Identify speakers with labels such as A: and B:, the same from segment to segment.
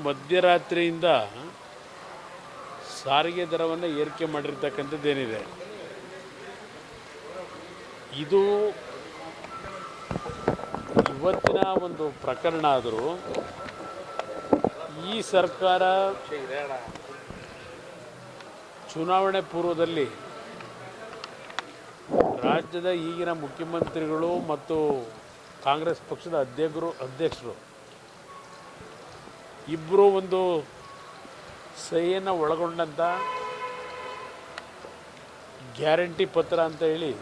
A: ಮಧ್ಯರಾತ್ರಿಯಿಂದ ಸಾರಿಗೆ ದರವನ್ನು ಏರಿಕೆ ಮಾಡಿರ್ತಕ್ಕಂಥದ್ದೇನಿದೆ, ಇದು ಇವತ್ತಿನ ಒಂದು ಪ್ರಕರಣ ಆದರೂ ಈ ಸರ್ಕಾರ ಚುನಾವಣೆ ಪೂರ್ವದಲ್ಲಿ ರಾಜ್ಯದ ಈಗಿನ ಮುಖ್ಯಮಂತ್ರಿಗಳು ಮತ್ತು ಕಾಂಗ್ರೆಸ್ ಪಕ್ಷದ ಅಧ್ಯಕ್ಷರು ಇಬ್ಬರು ಒಂದು ಸಹಿಯನ್ನು ಒಳಗೊಂಡಂಥ ಗ್ಯಾರಂಟಿ ಪತ್ರ ಅಂತ ಹೇಳಿ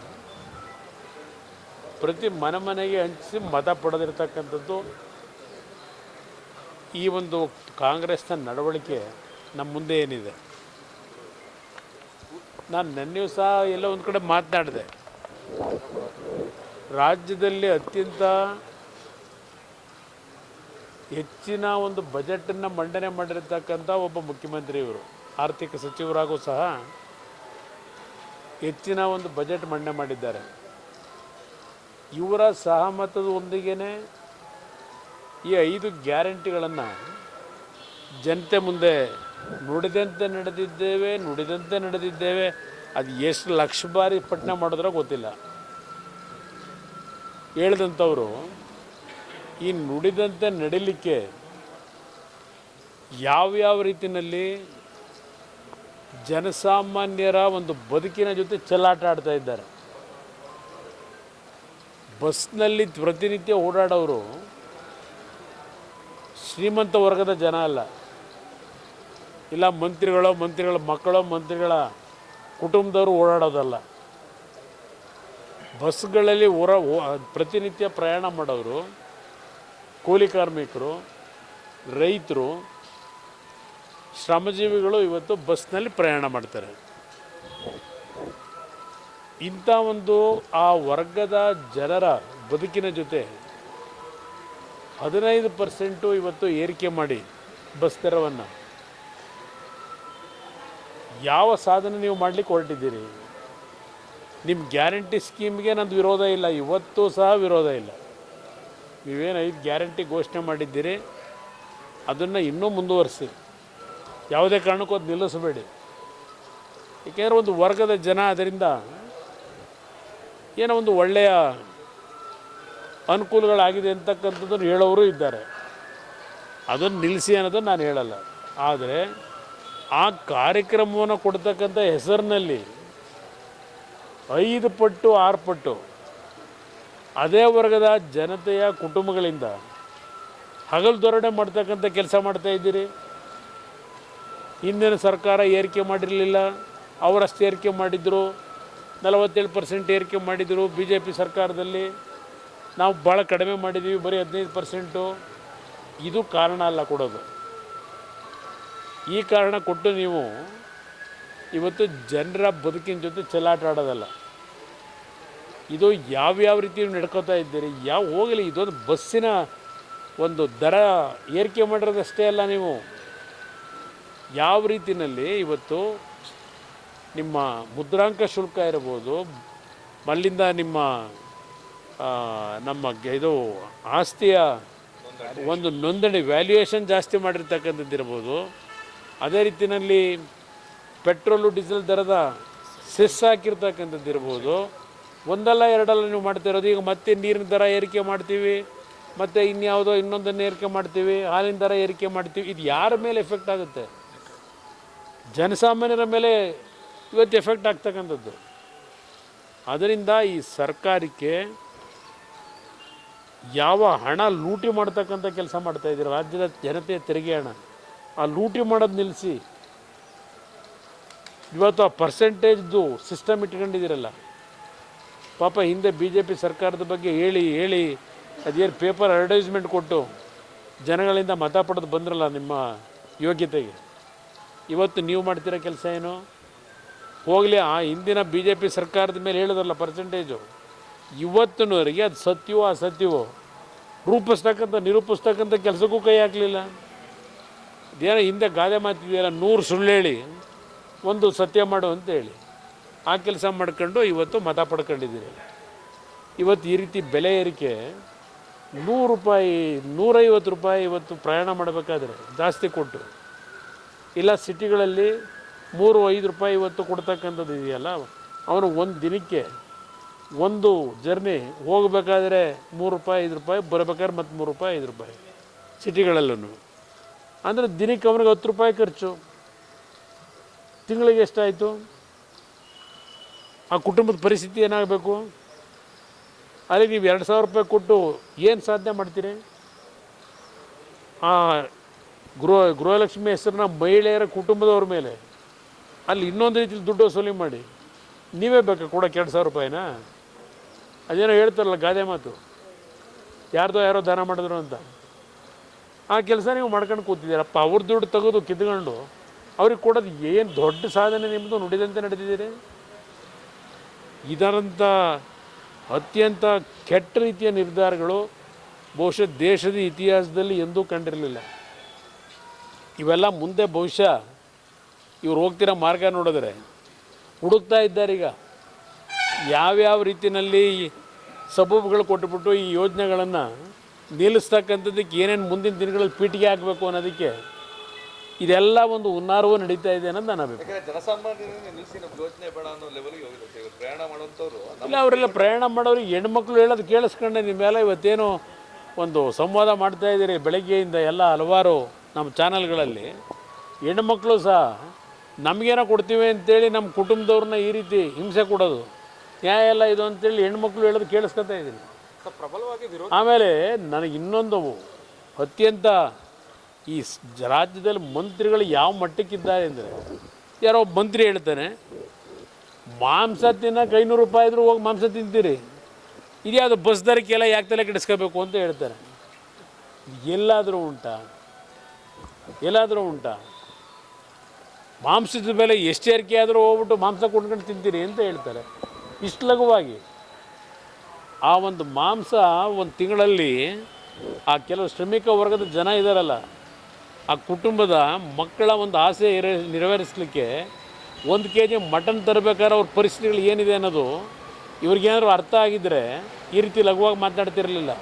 A: ಪ್ರತಿ ಮನೆಗೆ ಹಂಚಿಸಿ ಮತ ಪಡೆದಿರ್ತಕ್ಕಂಥದ್ದು ಈ ಒಂದು ಕಾಂಗ್ರೆಸ್ನ ನಡವಳಿಕೆ ನಮ್ಮ ಮುಂದೆ ಏನಿದೆ. ನಾನು ನೆನ್ನೆಯೂ ಸಹ ಎಲ್ಲ ಒಂದು ಕಡೆ ಮಾತನಾಡಿದೆ. ರಾಜ್ಯದಲ್ಲಿ ಅತ್ಯಂತ ಹೆಚ್ಚಿನ ಒಂದು ಬಜೆಟನ್ನು ಮಂಡನೆ ಮಾಡಿರ್ತಕ್ಕಂಥ ಒಬ್ಬ ಮುಖ್ಯಮಂತ್ರಿ ಇವರು. ಆರ್ಥಿಕ ಸಚಿವರಾಗೂ ಸಹ ಹೆಚ್ಚಿನ ಒಂದು ಬಜೆಟ್ ಮಂಡನೆ ಮಾಡಿದ್ದಾರೆ. ಇವರ ಸಹಮತದೊಂದಿಗೆ ಈ 5 ಗ್ಯಾರಂಟಿಗಳನ್ನು ಜನತೆ ಮುಂದೆ ನುಡಿದಂತೆ ನಡೆದಿದ್ದೇವೆ ಅದು ಎಷ್ಟು ಲಕ್ಷ ಬಾರಿ ಪಠಣ ಮಾಡಿದ್ರೋ ಗೊತ್ತಿಲ್ಲ. ಹೇಳಿದಂಥವರು ಈ ನುಡಿದಂತೆ ನಡಿಲಿಕ್ಕೆ ಯಾವ್ಯಾವ ರೀತಿಯಲ್ಲಿ ಜನಸಾಮಾನ್ಯರ ಒಂದು ಬದುಕಿನ ಜೊತೆ ಚೆಲ್ಲಾಟ ಆಡ್ತಾ ಇದ್ದಾರೆ. ಬಸ್ನಲ್ಲಿ ಪ್ರತಿನಿತ್ಯ ಓಡಾಡೋರು ಶ್ರೀಮಂತ ವರ್ಗದ ಜನ ಅಲ್ಲ, ಇಲ್ಲ ಮಂತ್ರಿಗಳ ಮಕ್ಕಳು ಮಂತ್ರಿಗಳ ಕುಟುಂಬದವರು ಓಡಾಡೋದಲ್ಲ. ಬಸ್ಗಳಲ್ಲಿ ಪ್ರತಿನಿತ್ಯ ಪ್ರಯಾಣ ಮಾಡೋರು ಕೂಲಿ ಕಾರ್ಮಿಕರು, ರೈತರು, ಶ್ರಮಜೀವಿಗಳು ಇವತ್ತು ಬಸ್ನಲ್ಲಿ ಪ್ರಯಾಣ ಮಾಡ್ತಾರೆ. ಇಂಥ ಒಂದು ಆ ವರ್ಗದ ಜನರ ಬದುಕಿನ ಜೊತೆ 15% ಇವತ್ತು ಏರಿಕೆ ಮಾಡಿ ಬಸ್ ದರವನ್ನು ಯಾವ ಸಾಧನೆ ನೀವು ಮಾಡಲಿಕ್ಕೆ ಹೊರಟಿದ್ದೀರಿ? ನಿಮ್ಮ ಗ್ಯಾರಂಟಿ ಸ್ಕೀಮ್ಗೆ ನಂದು ವಿರೋಧ ಇಲ್ಲ, ಇವತ್ತೂ ಸಹ ವಿರೋಧ ಇಲ್ಲ. ನೀವೇನು 5 ಗ್ಯಾರಂಟಿ ಘೋಷಣೆ ಮಾಡಿದ್ದೀರಿ ಅದನ್ನು ಇನ್ನೂ ಮುಂದುವರಿಸಿ, ಯಾವುದೇ ಕಾರಣಕ್ಕೂ ಅದು ನಿಲ್ಲಿಸಬೇಡಿ. ಏಕೆಂದರೆ ಒಂದು ವರ್ಗದ ಜನ ಅದರಿಂದ ಏನೋ ಒಂದು ಒಳ್ಳೆಯ ಅನುಕೂಲಗಳಾಗಿದೆ ಅಂತಕ್ಕಂಥದ್ದನ್ನು ಹೇಳೋರು ಇದ್ದಾರೆ. ಅದನ್ನು ನಿಲ್ಲಿಸಿ ಅನ್ನೋದನ್ನು ನಾನು ಹೇಳಲ್ಲ. ಆದರೆ ಆ ಕಾರ್ಯಕ್ರಮವನ್ನು ಕೊಡ್ತಕ್ಕಂಥ ಹೆಸರಿನಲ್ಲಿ 5 ಪಟ್ಟು 6 ಪಟ್ಟು ಅದೇ ವರ್ಗದ ಜನತೆಯ ಕುಟುಂಬಗಳಿಂದ ಹಗಲು ದೊರಡೆ ಮಾಡ್ತಕ್ಕಂಥ ಕೆಲಸ ಮಾಡ್ತಾಯಿದ್ದೀರಿ. ಹಿಂದಿನ ಸರ್ಕಾರ ಏರಿಕೆ ಮಾಡಿರಲಿಲ್ಲ, ಅವರಷ್ಟು ಏರಿಕೆ ಮಾಡಿದರು. 47% ಏರಿಕೆ ಮಾಡಿದರು. BJP ಸರ್ಕಾರದಲ್ಲಿ ನಾವು ಭಾಳ ಕಡಿಮೆ ಮಾಡಿದ್ದೀವಿ, ಬರೀ 15%. ಇದು ಕಾರಣ ಅಲ್ಲ ಕೊಡೋದು. ಈ ಕಾರಣ ಕೊಟ್ಟು ನೀವು ಇವತ್ತು ಜನರ ಬದುಕಿನ ಜೊತೆ ಚೆಲ್ಲಾಟ ಆಡೋದಲ್ಲ. ಇದು ಯಾವ್ಯಾವ ರೀತಿ ನಡ್ಕೋತಾ ಇದ್ದೀರಿ, ಹೋಗಲಿ. ಇದೊಂದು ಬಸ್ಸಿನ ಒಂದು ದರ ಏರಿಕೆ ಮಾಡಿರೋದಷ್ಟೇ ಅಲ್ಲ, ನೀವು ಯಾವ ರೀತಿಯಲ್ಲಿ ಇವತ್ತು ನಿಮ್ಮ ಮುದ್ರಾಂಕ ಶುಲ್ಕ ಇರ್ಬೋದು, ಅಲ್ಲಿಂದ ನಮ್ಮ ಇದು ಆಸ್ತಿಯ ಒಂದು ನೋಂದಣಿ ವ್ಯಾಲ್ಯೂಯೇಷನ್ ಜಾಸ್ತಿ ಮಾಡಿರ್ತಕ್ಕಂಥದ್ದು ಇರ್ಬೋದು. ಅದೇ ರೀತಿಯಲ್ಲಿ ಪೆಟ್ರೋಲು ಡೀಸೆಲ್ ದರದ ಸೆಸ್ ಹಾಕಿರ್ತಕ್ಕಂಥದ್ದು ಇರ್ಬೋದು. ಒಂದಲ್ಲ ಎರಡಲ್ಲ ನೀವು ಮಾಡ್ತಿರೋದು. ಈಗ ಮತ್ತೆ ನೀರಿನ ದರ ಏರಿಕೆ ಮಾಡ್ತೀವಿ, ಮತ್ತು ಇನ್ನೊಂದನ್ನು ಏರಿಕೆ ಮಾಡ್ತೀವಿ, ಹಾಲಿನ ದರ ಏರಿಕೆ ಮಾಡ್ತೀವಿ. ಇದು ಯಾರ ಮೇಲೆ ಎಫೆಕ್ಟ್ ಆಗುತ್ತೆ? ಜನಸಾಮಾನ್ಯರ ಮೇಲೆ ಇವತ್ತು ಎಫೆಕ್ಟ್ ಆಗ್ತಕ್ಕಂಥದ್ದು. ಅದರಿಂದ ಈ ಸರ್ಕಾರಕ್ಕೆ ಯಾವ ಹಣ ಲೂಟಿ ಮಾಡ್ತಕ್ಕಂಥ ಕೆಲಸ ಮಾಡ್ತಾಯಿದ್ದೀರಿ, ರಾಜ್ಯದ ಜನತೆಯ ತೆರಿಗೆ ಹಣ, ಆ ಲೂಟಿ ಮಾಡೋದು ನಿಲ್ಲಿಸಿ. ಇವತ್ತು ಆ ಪರ್ಸೆಂಟೇಜ್ದು ಸಿಸ್ಟಮ್ ಇಟ್ಕೊಂಡಿದ್ದೀರಲ್ಲ. ಪಾಪ ಹಿಂದೆ BJP ಸರ್ಕಾರದ ಬಗ್ಗೆ ಹೇಳಿ ಅದೇನು ಪೇಪರ್ ಅಡ್ವರ್ಟೈಸ್ಮೆಂಟ್ ಕೊಟ್ಟು ಜನಗಳಿಂದ ಮತ ಪಡೆದು ಬಂದ್ರಲ್ಲ ನಿಮ್ಮ ಯೋಗ್ಯತೆಗೆ. ಇವತ್ತು ನೀವು ಮಾಡ್ತಿರೋ ಕೆಲಸ ಏನು? ಹೋಗಲಿ, ಆ ಹಿಂದಿನ BJP ಸರ್ಕಾರದ ಮೇಲೆ ಹೇಳಿದ್ರಲ್ಲ ಪರ್ಸೆಂಟೇಜು, ಇವತ್ತಿನವರೆಗೆ ಅದು ಸತ್ಯವೋ ಅಸತ್ಯವೋ ನಿರೂಪಿಸ್ತಕ್ಕಂಥ ಕೆಲಸಕ್ಕೂ ಕೈ ಹಾಕಲಿಲ್ಲ. ಇದೇನೋ ಹಿಂದೆ ಗಾದೆ ಮಾತಿದೆಯಲ್ಲ, 100 ಸುಳ್ಳು ಹೇಳಿ 1 ಸತ್ಯ ಮಾಡು ಅಂತೇಳಿ ಆ ಕೆಲಸ ಮಾಡ್ಕೊಂಡು ಇವತ್ತು ಮತ ಪಡ್ಕೊಂಡಿದ್ದೀರಿ. ಇವತ್ತು ಈ ರೀತಿ ಬೆಲೆ ಏರಿಕೆ 100 ರೂಪಾಯಿ 150 ರೂಪಾಯಿ ಇವತ್ತು ಪ್ರಯಾಣ ಮಾಡಬೇಕಾದ್ರೆ ಜಾಸ್ತಿ ಕೊಟ್ಟು, ಇಲ್ಲ ಸಿಟಿಗಳಲ್ಲಿ 3-5 ರೂಪಾಯಿ ಇವತ್ತು ಕೊಡ್ತಕ್ಕಂಥದ್ದು ಇದೆಯಲ್ಲ, ಅವನು ಒಂದು ದಿನಕ್ಕೆ ಒಂದು ಜರ್ನಿ ಹೋಗಬೇಕಾದ್ರೆ 3 ರೂಪಾಯಿ 5 ರೂಪಾಯಿ, ಬರಬೇಕಾದ್ರೆ ಮತ್ತು 3 ರೂಪಾಯಿ 5 ರೂಪಾಯಿ ಸಿಟಿಗಳಲ್ಲೂ. ಅಂದರೆ ದಿನಕ್ಕೆ ಅವನಿಗೆ 10 ರೂಪಾಯಿ ಖರ್ಚು. ತಿಂಗಳಿಗೆ ಎಷ್ಟಾಯಿತು? ಆ ಕುಟುಂಬದ ಪರಿಸ್ಥಿತಿ ಏನಾಗಬೇಕು? ಅಲ್ಲಿ ನೀವು 2000 ರೂಪಾಯಿ ಕೊಟ್ಟು ಏನು ಸಾಧನೆ ಮಾಡ್ತೀರಿ? ಆ ಗೃಹಲಕ್ಷ್ಮಿ ಹೆಸರನ್ನ ಮಹಿಳೆಯರ ಕುಟುಂಬದವ್ರ ಮೇಲೆ ಅಲ್ಲಿ ಇನ್ನೊಂದು ರೀತಿಲಿ ದುಡ್ಡು ವಸೂಲಿ ಮಾಡಿ ನೀವೇ ಬೇಕಾ ಕೊಡೋಕ್ಕೆ 2000 ರೂಪಾಯಿನ? ಅದೇನೋ ಹೇಳ್ತಾರಲ್ಲ ಗಾದೆ ಮಾತು, ಯಾರೋ ದಾನ ಮಾಡಿದ್ರು ಅಂತ. ಆ ಕೆಲಸ ನೀವು ಮಾಡ್ಕೊಂಡು ಕೂತಿದ್ದೀರಪ್ಪ. ಅವ್ರ ದುಡ್ಡು ತೆಗೆದು ಕಿತ್ಕೊಂಡು ಅವ್ರಿಗೆ ಕೊಡೋದು ಏನು ದೊಡ್ಡ ಸಾಧನೆ ನಿಮ್ಮದು ನುಡಿದಂತೆ ನಡೆದಿದ್ದೀರಿ? ಇದರಂಥ ಅತ್ಯಂತ ಕೆಟ್ಟ ರೀತಿಯ ನಿರ್ಧಾರಗಳು ಬಹುಶಃ ದೇಶದ ಇತಿಹಾಸದಲ್ಲಿ ಎಂದೂ ಕಂಡಿರಲಿಲ್ಲ. ಇವೆಲ್ಲ ಮುಂದೆ ಬಹುಶಃ ಇವ್ರು ಹೋಗ್ತಿರೋ ಮಾರ್ಗ ನೋಡಿದ್ರೆ ಹುಡುಕ್ತಾ ಇದ್ದಾರೀಗ ಯಾವ್ಯಾವ ರೀತಿಯಲ್ಲಿ ಸಬೂಬುಗಳು ಕೊಟ್ಟುಬಿಟ್ಟು ಈ ಯೋಜನೆಗಳನ್ನು ನಿಲ್ಲಿಸ್ತಕ್ಕಂಥದ್ದಕ್ಕೆ ಏನೇನು ಮುಂದಿನ ದಿನಗಳಲ್ಲಿ ಪೀಠಿಗೆ ಹಾಕಬೇಕು ಅನ್ನೋದಕ್ಕೆ ಇದೆಲ್ಲ ಒಂದು ಹುನ್ನಾರವೂ ನಡೀತಾ ಇದೆ ಅನ್ನೋದು ನನ್ನ ಅಭಿಪ್ರಾಯ. ಇಲ್ಲ, ಅವರೆಲ್ಲ ಪ್ರಯಾಣ ಮಾಡೋರಿಗೆ ಹೆಣ್ಮಕ್ಳು ಹೇಳೋದು ಕೇಳಿಸ್ಕೊಂಡೆ ನಿಮ್ಮೆಲ್ಲ ಇವತ್ತೇನು ಒಂದು ಸಂವಾದ ಮಾಡ್ತಾ ಇದ್ದೀರಿ ಬೆಳಗ್ಗೆಯಿಂದ ಎಲ್ಲ ಹಲವಾರು ನಮ್ಮ ಚಾನಲ್ಗಳಲ್ಲಿ. ಹೆಣ್ಮಕ್ಳು ಸಹ ನಮಗೇನೋ ಕೊಡ್ತೀವಿ ಅಂತೇಳಿ ನಮ್ಮ ಕುಟುಂಬದವ್ರನ್ನ ಈ ರೀತಿ ಹಿಂಸೆ ಕೊಡೋದು ನ್ಯಾಯ ಎಲ್ಲ ಇದು ಅಂತೇಳಿ ಹೆಣ್ಮಕ್ಳು ಹೇಳೋದು ಕೇಳಿಸ್ಕೊತಾ ಇದ್ದೀನಿ. ಆಮೇಲೆ ನನಗೆ ಇನ್ನೊಂದು ಅತ್ಯಂತ ಈ ರಾಜ್ಯದಲ್ಲಿ ಮಂತ್ರಿಗಳು ಯಾವ ಮಟ್ಟಕ್ಕಿದ್ದಾರೆ ಅಂದರೆ, ಯಾರೋ ಒಬ್ಬ ಮಂತ್ರಿ ಹೇಳ್ತಾನೆ ಮಾಂಸ ತಿನ್ನೋಕೆ 500 ರೂಪಾಯಿ ಇದ್ರೂ ಹೋಗಿ ಮಾಂಸ ತಿಂತೀರಿ, ಇದ್ಯಾವುದು ಬಸ್ ದರಕ್ಕೆಲ್ಲ ಯಾಕೆ ತಲೆ ಕೆಡಿಸ್ಕೋಬೇಕು ಅಂತ ಹೇಳ್ತಾರೆ. ಎಲ್ಲಾದರೂ ಉಂಟಾ? ಮಾಂಸದ ಬೆಲೆ ಎಷ್ಟು ಏರಿಕೆ ಆದರೂ ಹೋಗ್ಬಿಟ್ಟು ಮಾಂಸ ಕೊಂಡ್ಕೊಂಡು ತಿಂತೀರಿ ಅಂತ ಹೇಳ್ತಾರೆ ಇಷ್ಟು ಲಘುವಾಗಿ. ಆ ಒಂದು ಮಾಂಸ ಒಂದು ತಿಂಗಳಲ್ಲಿ ಆ ಕೆಲವು ಶ್ರಮಿಕ ವರ್ಗದ ಜನ ಇದ್ದಾರಲ್ಲ, ಆ ಕುಟುಂಬದ ಮಕ್ಕಳ ಒಂದು ಆಸೆ ನೆರವೇರಿಸಲಿಕ್ಕೆ 1 kg ಮಟನ್ ತರಬೇಕಾದ್ರೆ ಅವ್ರ ಪರಿಸ್ಥಿತಿಗಳು ಏನಿದೆ ಅನ್ನೋದು ಇವ್ರಿಗೇನಾದ್ರು ಅರ್ಥ ಆಗಿದ್ದರೆ ಈ ರೀತಿ ಲಘುವಾಗಿ ಮಾತನಾಡ್ತಿರಲಿಲ್ಲ.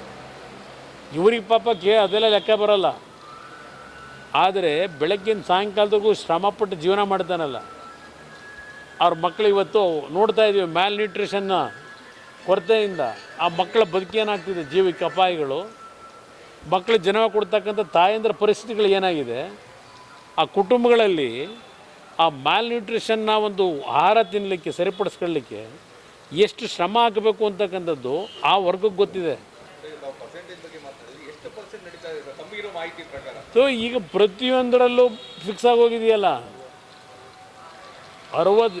A: ಇವ್ರಿಗೆ ಪಾಪ ಅದೆಲ್ಲ ಲೆಕ್ಕ ಬರೋಲ್ಲ. ಆದರೆ ಬೆಳಗ್ಗಿನ ಸಾಯಂಕಾಲದವರೆಗೂ ಶ್ರಮಪಟ್ಟು ಜೀವನ ಮಾಡ್ತಾನಲ್ಲ ಅವ್ರ ಮಕ್ಕಳು ಇವತ್ತು ನೋಡ್ತಾ ಇದ್ದೀವಿ ಮ್ಯಾಲ್ ನ್ಯೂಟ್ರಿಷನ್ನ ಕೊರತೆಯಿಂದ ಆ ಮಕ್ಕಳ ಬದುಕೇನಾಗ್ತಿದೆ, ಜೀವಕ್ಕೆ ಅಪಾಯಗಳು. ಮಕ್ಕಳು ಜನ್ಮ ಕೊಡ್ತಕ್ಕಂಥ ತಾಯಂದ್ರ ಪರಿಸ್ಥಿತಿಗಳು ಏನಾಗಿದೆ, ಆ ಕುಟುಂಬಗಳಲ್ಲಿ ಆ ಮ್ಯಾಲ್ ನ್ಯೂಟ್ರಿಷನ್ನ ಒಂದು ಆಹಾರ ತಿನ್ನಲಿಕ್ಕೆ ಸರಿಪಡಿಸ್ಕೊಳ್ಳಿಕ್ಕೆ ಎಷ್ಟು ಶ್ರಮ ಹಾಕಬೇಕು ಅಂತಕ್ಕಂಥದ್ದು ಆ ವರ್ಗಕ್ಕೆ ಗೊತ್ತಿದೆ. ಸೊ ಈಗ ಪ್ರತಿಯೊಂದರಲ್ಲೂ ಫಿಕ್ಸ್ ಆಗೋಗಿದೆಯಲ್ಲ. 60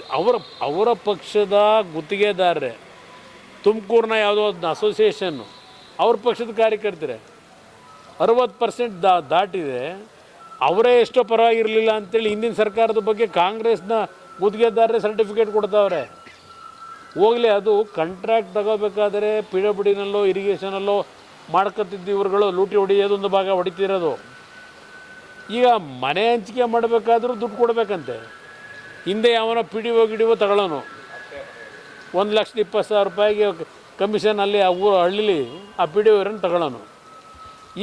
A: ಅವರ ಪಕ್ಷದ ಗುತ್ತಿಗೆದಾರರೇ, ತುಮಕೂರಿನ ಯಾವುದೋ ಒಂದು ಅಸೋಸಿಯೇಷನ್ನು ಅವ್ರ ಪಕ್ಷದ ಕಾರ್ಯಕರ್ತರೆ 60% ದಾಟಿದೆ. ಅವರೇ ಎಷ್ಟೋ ಪರವಾಗಿರಲಿಲ್ಲ ಅಂತೇಳಿ ಹಿಂದಿನ ಸರ್ಕಾರದ ಬಗ್ಗೆ ಕಾಂಗ್ರೆಸ್ನ ಗುತ್ತಿಗೆದಾರರೇ ಸರ್ಟಿಫಿಕೇಟ್ ಕೊಡ್ತಾವ್ರೆ. ಹೋಗಲಿ, ಅದು ಕಾಂಟ್ರಾಕ್ಟ್ ತಗೋಬೇಕಾದ್ರೆ PWDನಲ್ಲೋ ಇರಿಗೇಷನಲ್ಲೋ ಮಾಡ್ಕೊತಿದ್ದು ಇವ್ರುಗಳು ಲೂಟಿ ಹೊಡಿಯೋದೊಂದು ಭಾಗ ಹೊಡಿತಿರೋದು. ಈಗ ಮನೆ ಹಂಚಿಕೆ ಮಾಡಬೇಕಾದ್ರೂ ದುಡ್ಡು ಕೊಡಬೇಕಂತೆ. ಹಿಂದೆ ಯಾವನೋ PDO ತಗೊಳ್ಳೋನು 1,20,000 ರೂಪಾಯಿಗೆ ಕಮಿಷನ್ ಅಲ್ಲಿ ಆ ಹಳ್ಳಿಲಿ ಆ PDO ಅವರನ್ನು ತಗೊಳ್ಳೋನು.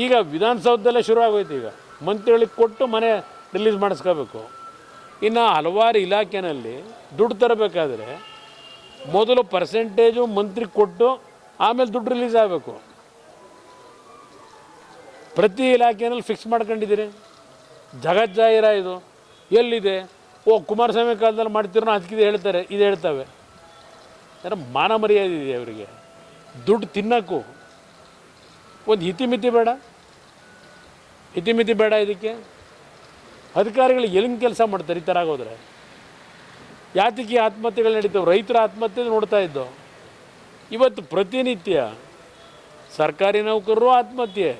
A: ಈಗ ವಿಧಾನಸೌಧದಲ್ಲೇ ಶುರು ಆಗೋಯ್ತು. ಈಗ ಮಂತ್ರಿಗಳಿಗೆ ಕೊಟ್ಟು ಮನೆ ರಿಲೀಸ್ ಮಾಡಿಸ್ಕೋಬೇಕು. ಇನ್ನು ಹಲವಾರು ಇಲಾಖೆಯಲ್ಲಿ ದುಡ್ಡು ತರಬೇಕಾದ್ರೆ ಮೊದಲು ಪರ್ಸೆಂಟೇಜು ಮಂತ್ರಿ ಕೊಟ್ಟು ಆಮೇಲೆ ದುಡ್ಡು ರಿಲೀಸ್ ಆಗಬೇಕು. ಪ್ರತಿ ಇಲಾಖೆಯಲ್ಲಿ ಫಿಕ್ಸ್ ಮಾಡ್ಕೊಂಡಿದ್ದೀರಿ. ಜಗಜ್ಜಾಹಿರ ಇದು ಎಲ್ಲಿದೆ? ಕುಮಾರಸ್ವಾಮಿ ಕಾಲದಲ್ಲಿ ಮಾಡ್ತಿರೋ ಅದಕ್ಕಿದೆ ಹೇಳ್ತಾರೆ, ಇದು ಹೇಳ್ತವೆ. ಯಾರ ಮಾನ ಮರ್ಯಾದೆ ಇದೆ ಅವರಿಗೆ? ದುಡ್ಡು ತಿನ್ನೋಕ್ಕೂ ಒಂದು ಇತಿಮಿತಿ ಬೇಡ ಇದಕ್ಕೆ. ಅಧಿಕಾರಿಗಳು ಎಲ್ಲಿಂದ ಕೆಲಸ ಮಾಡ್ತಾರೆ ಈ ಥರ ಆಗೋದ್ರೆ? ಯಾತಕ್ಕೆ ಆತ್ಮಹತ್ಯೆಗಳು ನಡೀತವೆ? ರೈತರ ಆತ್ಮಹತ್ಯೆ ನೋಡ್ತಾ ಇದ್ದೋ. ಇವತ್ತು ಪ್ರತಿನಿತ್ಯ ಸರ್ಕಾರಿ ನೌಕರರು ಆತ್ಮಹತ್ಯೆ,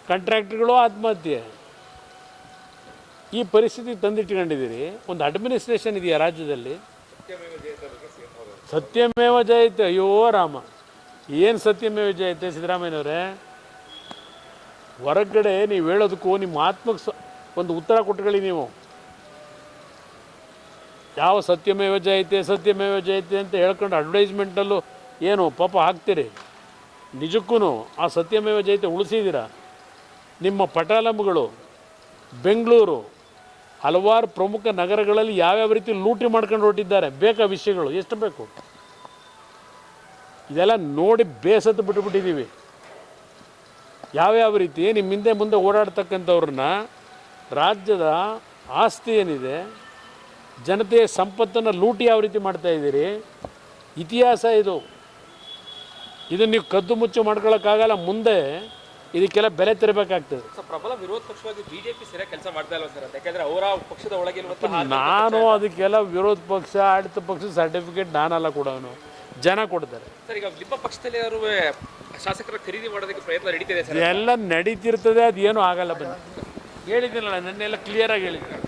A: ಕಾಂಟ್ರಾಕ್ಟ್ರುಗಳು ಆತ್ಮಹತ್ಯೆ. ಈ ಪರಿಸ್ಥಿತಿ ತಂದಿಟ್ಕೊಂಡಿದ್ದೀರಿ. ಒಂದು ಅಡ್ಮಿನಿಸ್ಟ್ರೇಷನ್ ಇದೆಯಾ ರಾಜ್ಯದಲ್ಲಿ? ಸತ್ಯಮೇವ ಜಯತೆ. ಅಯ್ಯೋ ರಾಮ, ಏನು ಸತ್ಯಮೇವ ಜಯತೆ ಸಿದ್ದರಾಮಯ್ಯನವರೇ? ಹೊರಗಡೆ ನೀವು ಹೇಳೋದಕ್ಕೂ ನಿಮ್ಮ ಆತ್ಮಕ್ಕೆ ಒಂದು ಉತ್ತರ ಕೊಟ್ಕೊಳ್ಳಿ. ನೀವು ಯಾವ ಸತ್ಯಮೇವ ಜಯತೆ ಅಂತ ಹೇಳ್ಕೊಂಡು ಅಡ್ವರ್ಟೈಸ್ಮೆಂಟಲ್ಲೂ ಏನು ಪಾಪ ಹಾಕ್ತೀರಿ. ನಿಜಕ್ಕೂ ಆ ಸತ್ಯಮೇವ ಜಯತೆ ಉಳಿಸಿದ್ದೀರಾ. ನಿಮ್ಮ ಪಟಾಲಂಗಳು ಬೆಂಗಳೂರು ಹಲವಾರು ಪ್ರಮುಖ ನಗರಗಳಲ್ಲಿ ಯಾವ್ಯಾವ ರೀತಿ ಲೂಟಿ ಮಾಡ್ಕೊಂಡು ಹೊರಟಿದ್ದಾರೆ. ಬೇಕಾ ವಿಷಯಗಳು ಎಷ್ಟು ಬೇಕು? ಇದೆಲ್ಲ ನೋಡಿ ಬೇಸತ್ತು ಬಿಟ್ಟುಬಿಟ್ಟಿದ್ದೀವಿ. ಯಾವ್ಯಾವ ರೀತಿ ನಿಮ್ಮ ಹಿಂದೆ ಮುಂದೆ ಓಡಾಡ್ತಕ್ಕಂಥವ್ರನ್ನ ರಾಜ್ಯದ ಆಸ್ತಿ ಏನಿದೆ, ಜನತೆಯ ಸಂಪತ್ತನ್ನು ಲೂಟಿ ಯಾವ ರೀತಿ ಮಾಡ್ತಾಯಿದ್ದೀರಿ. ಇತಿಹಾಸ ಇದು. ಇದನ್ನು ನೀವು ಕದ್ದು ಮುಚ್ಚು ಮಾಡ್ಕೊಳ್ಳೋಕ್ಕಾಗಲ್ಲ. ಮುಂದೆ ಇದಕ್ಕೆಲ್ಲ ಬೆಲೆ ತೆರಬೇಕಾಗ್ತದೆ.
B: ಪ್ರಬಲ ವಿರೋಧ ಪಕ್ಷವಾಗಿ ಬಿಜೆಪಿ ಸರಿಯಾಗಿ ಕೆಲಸ ಮಾಡ್ತಾ ಇಲ್ಲ ಸರ್. ಯಾಕಂದ್ರೆ ಅವರ ಪಕ್ಷದ ಒಳಗೆ
A: ನಾನು ಅದಕ್ಕೆಲ್ಲ ವಿರೋಧ ಪಕ್ಷ ಆಡಳಿತ ಪಕ್ಷದ ಸರ್ಟಿಫಿಕೇಟ್ ನಾನಲ್ಲ ಕೊಡೋನು, ಜನ ಕೊಡ್ತಾರೆ
B: ಸರ್. ಈಗ ನಿಮ್ಮ ಪಕ್ಷದಲ್ಲಿ ಯಾರು ಶಾಸಕರ ಖರೀದಿ ಮಾಡೋದಕ್ಕೆ ಪ್ರಯತ್ನ ನಡೀತಿದೆ ಸರ್?
A: ಎಲ್ಲ ನಡೀತಿರ್ತದೆ, ಅದೇನು ಆಗಲ್ಲ. ಬನ್ನಿ ಹೇಳಿದ್ದೀನಲ್ಲ, ನನ್ನೆಲ್ಲ ಕ್ಲಿಯರಾಗಿ ಹೇಳಿದ್ದೀನಿ.